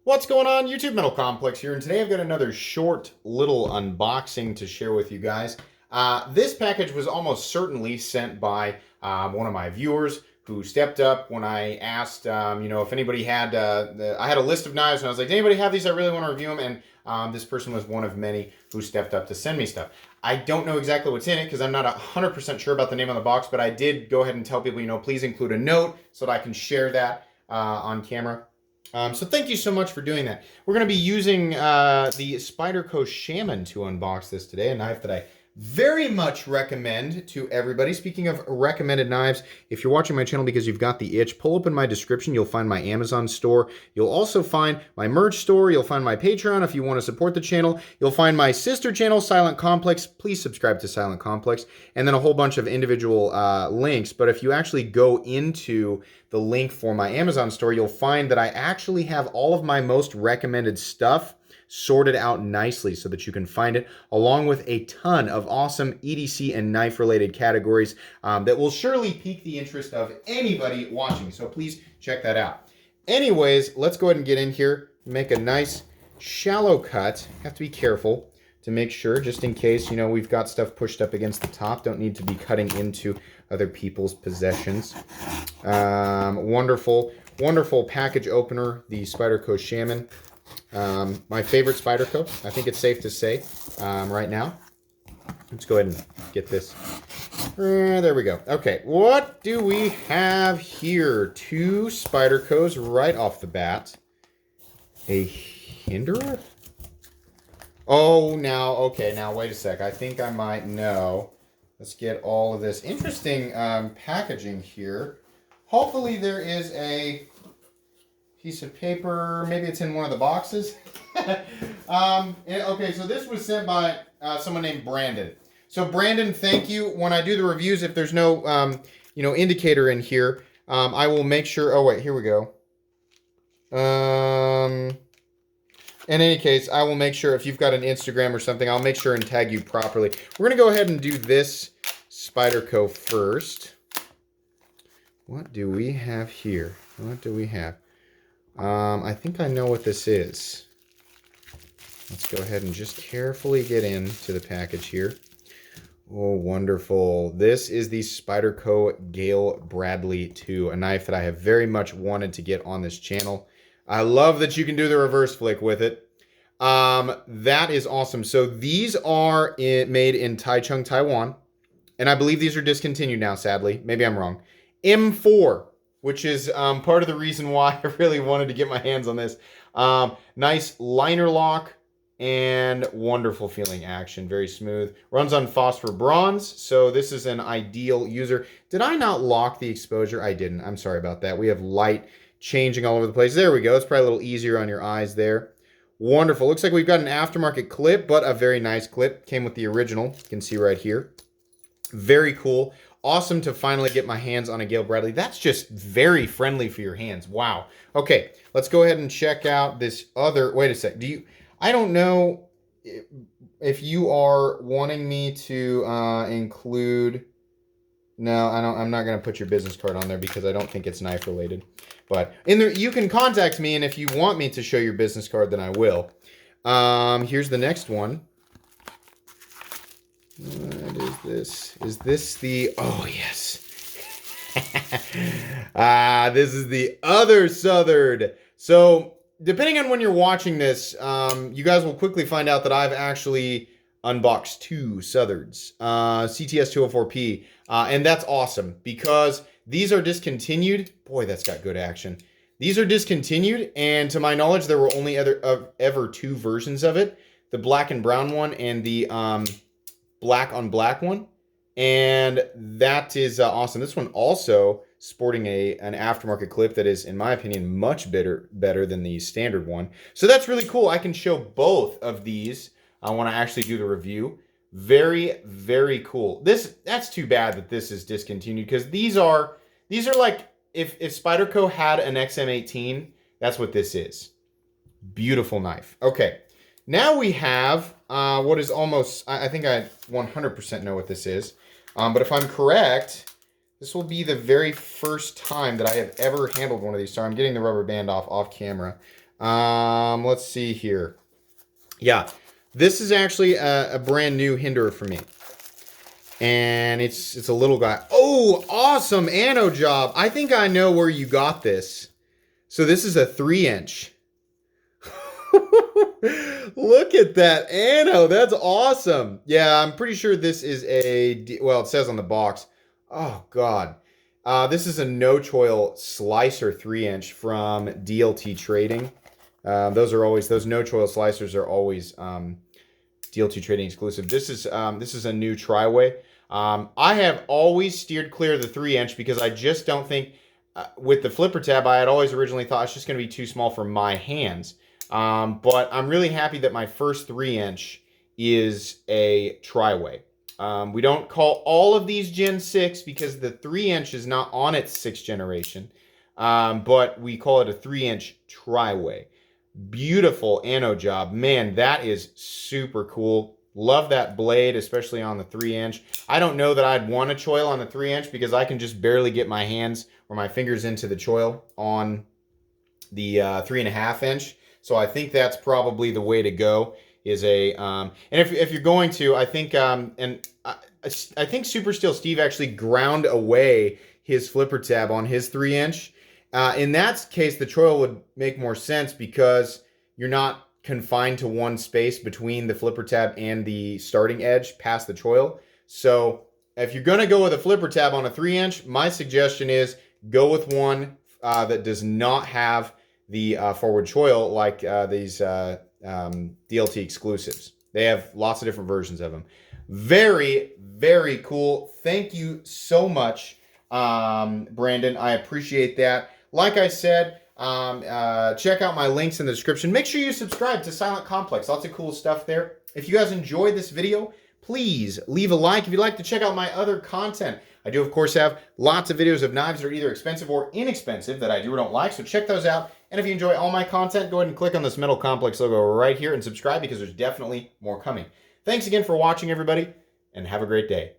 What's going on, YouTube? Metal Complex here, and today I've got another short little unboxing to share with you guys. This package was almost certainly sent by one of my viewers who stepped up when I asked, if anybody had, I had a list of knives, and I was like, does anybody have these? I really want to review them, and this person was one of many who stepped up to send me stuff. I don't know exactly what's in it because I'm not 100% sure about the name on the box, but I did go ahead and tell people, please include a note so that I can share that on camera. So thank you so much for doing that. We're going to be using the Spyderco Shaman to unbox this today, a knife that I very much recommend to everybody. Speaking of recommended knives, if you're watching my channel because you've got the itch, pull open my description. You'll find my Amazon store. You'll also find my merch store. You'll find my Patreon if you want to support the channel. You'll find my sister channel, Silent Complex. Please subscribe to Silent Complex. And then a whole bunch of individual links. But if you actually go into the link for my Amazon store, you'll find that I actually have all of my most recommended stuff sorted out nicely so that you can find it, along with a ton of awesome EDC and knife related categories that will surely pique the interest of anybody watching. So please check that out. Anyways, let's go ahead and get in here, make a nice shallow cut. Have to be careful to make sure, just in case, we've got stuff pushed up against the top. Don't need to be cutting into other people's possessions. Wonderful, wonderful package opener, the Spyderco Shaman. My favorite Spyderco, I think it's safe to say, right now. Let's go ahead and get this. There we go. Okay, what do we have here? Two Spydercos right off the bat. A Hinderer? Oh, now, wait a sec. I think I might know. Let's get all of this interesting packaging here. Hopefully there is a piece of paper. Maybe it's in one of the boxes. Okay, so this was sent by someone named Brandon. So Brandon, thank you. When I do the reviews, if there's no, indicator in here, I will make sure. Oh, wait, here we go. In any case, I will make sure if you've got an Instagram or something, I'll make sure and tag you properly. We're going to go ahead and do this Spyderco first. What do we have here? What do we have? I think I know what this is. Let's go ahead and just carefully get into the package here. Oh, wonderful. This is the Spyderco Gayle Bradley 2, a knife that I have very much wanted to get on this channel. I love that you can do the reverse flick with it. That is awesome. So these are made in Taichung, Taiwan. And I believe these are discontinued now, sadly. Maybe I'm wrong. M4, which is part of the reason why I really wanted to get my hands on this. Nice liner lock and wonderful feeling action. Very smooth. Runs on phosphor bronze, so this is an ideal user. Did I not lock the exposure? I didn't. I'm sorry about that. We have light changing all over the place. There we go. It's probably a little easier on your eyes there. Wonderful. Looks like we've got an aftermarket clip, but a very nice clip. Came with the original. You can see right here. Very cool. Awesome to finally get my hands on a Gayle Bradley. That's just very friendly for your hands. Wow. Okay, let's go ahead and check out this other. Wait a sec. I don't know if you are wanting me to include. No, I'm not going to put your business card on there because I don't think it's knife related. But in there, you can contact me, and if you want me to show your business card, then I will. Here's the next one. What is this? Is this the... Oh, yes. This is the other Southern. So, depending on when you're watching this, you guys will quickly find out that I've actually unboxed two Southerns. CTS 204P. And that's awesome because these are discontinued. Boy, that's got good action. These are discontinued, and to my knowledge, there were only ever two versions of it. The black and brown one and the black on black one. And that is awesome. This one also sporting an aftermarket clip that is, in my opinion, much better than the standard one. So that's really cool. I can show both of these when I actually do the review. Very, very cool. That's too bad that this is discontinued because these are like if Spyderco had an XM18, that's what this is. Beautiful knife. Okay, now we have what is almost, I think I 100% know what this is. But if I'm correct, This will be the very first time that I have ever handled one of these. Sorry, I'm getting the rubber band off camera. Let's see here. Yeah, this is actually a brand new hinderer for me. And it's a little guy. Oh, awesome anno job. I think I know where you got this. So this is a 3-inch. Look at that anno. That's awesome. Yeah, I'm pretty sure this is well, it says on the box. Oh, God. This is a no-choil slicer 3-inch from DLT Trading. Those no-choil slicers are always DLT Trading exclusive. This is a new tri-way. I have always steered clear of the 3-inch because I just don't think, with the flipper tab, I had always originally thought it's just going to be too small for my hands. But I'm really happy that my first 3-inch is a tri-way. We don't call all of these Gen 6 because the 3-inch is not on its 6th generation. But we call it a 3-inch tri-way. Beautiful anno job. Man, that is super cool. Love that blade, especially on the 3-inch. I don't know that I'd want a choil on the 3-inch because I can just barely get my hands or my fingers into the choil on the 3.5-inch. So I think that's probably the way to go. Is a and if you're going to, I think I think Super Steel Steve actually ground away his flipper tab on his 3-inch. In that case, the choil would make more sense because you're not confined to one space between the flipper tab and the starting edge past the choil. So if you're going to go with a flipper tab on a 3-inch, my suggestion is go with one that does not have the forward choil like these DLT exclusives. They have lots of different versions of them. Very, very cool. Thank you so much, Brandon. I appreciate that. Like I said, check out my links in the description. Make sure you subscribe to Silent Complex. Lots of cool stuff there. If you guys enjoyed this video, please leave a like. If you'd like to check out my other content, I do, of course, have lots of videos of knives that are either expensive or inexpensive that I do or don't like, so check those out. And if you enjoy all my content, go ahead and click on this Metal Complex logo right here and subscribe because there's definitely more coming. Thanks again for watching, everybody, and have a great day.